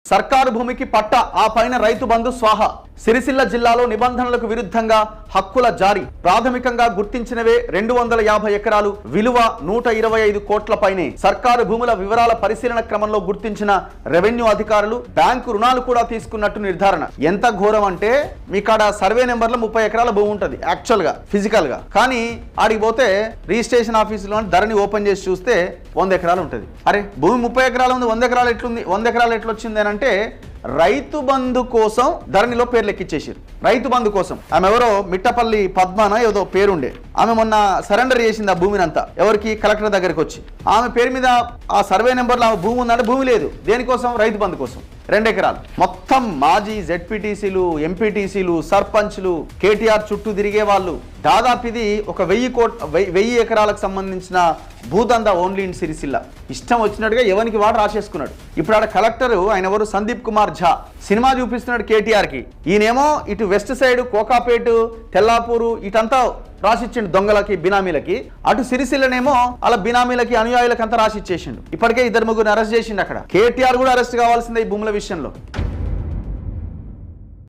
సర్కారు భూమికి పట్ట ఆ పైన రైతు బంధు స్వాహ. సిరిసిల్ల జిల్లాలో నిబంధనలకు విరుద్ధంగా హక్కుల జారీ. ప్రాథమికంగా గుర్తించినవే 250 ఎకరాలు, విలువ 125 కోట్ల పైనే. సర్కారు భూముల వివరాల పరిశీలన క్రమంలో గుర్తించిన రెవెన్యూ అధికారులు బ్యాంకు రుణాలు కూడా తీసుకున్నట్టు నిర్ధారణ. ఎంత ఘోరం అంటే మీకాడ సర్వే నెంబర్లో 30 ఎకరాల భూమి ఉంటుంది యాక్చువల్ గా ఫిజికల్ గా, కానీ ఆడికి పోతే రిజిస్ట్రేషన్ ఆఫీసులో ధరని ఓపెన్ చేసి చూస్తే 100 ఎకరాలు ఉంటుంది. అరే భూమి 30 ఎకరాలు ఉంది, 100 ఎకరాలు ఎట్లుంది, 100 ఎకరాలు ఎట్లొచ్చింది అని అంటే రైతు బంధు కోసం ధరణిలో పేర్లు ఎక్కించేసారు. రైతు బంధు కోసం ఆమె ఎవరో మిట్టపల్లి పద్మాన ఏదో పేరుండే, ఆమె మొన్న సరెండర్ చేసింది ఆ భూమిని అంతా. ఎవరికి? కలెక్టర్ దగ్గరికి వచ్చి. ఆమె పేరు మీద ఆ సర్వే నెంబర్లో ఆమె భూమి ఉందంటే భూమి లేదు. దేనికోసం? రైతు బంధు కోసం 2 ఎకరాలు. మొత్తం మాజీ జెడ్పీటీసీలు, ఎంపీటీసీలు, సర్పంచ్లు, కేటీఆర్ చుట్టూ తిరిగే వాళ్ళు. దాదాపు ఇది ఒక 1000 ఎకరాలకు సంబంధించిన భూదందా ఓన్లీ ఇన్ సిరిసిల్ల. ఇష్టం వచ్చినట్టుగా ఎవరికి వాడు రాసేసుకున్నాడు. ఇప్పుడు ఆడ కలెక్టర్ ఆయన ఎవరు? సందీప్ కుమార్ ఝా సినిమా చూపిస్తున్నాడు కేటీఆర్కి. ఈయనేమో ఇటు వెస్ట్ సైడ్ కోకాపేట, తెల్లాపూరు ఇటంతా రాసిచ్చిండు దొంగలకి, బినామీలకి. అటు సిరిసిల్లనేమో అలా బినామీలకి, అనుయాయులకి అంతా రాసిచ్చేసిండు. ఇప్పటికే 2-3 అరెస్ట్ చేసిండు అక్కడ. కేటీఆర్ కూడా అరెస్ట్ కావాల్సిందే ఈ భూముల విషయంలో.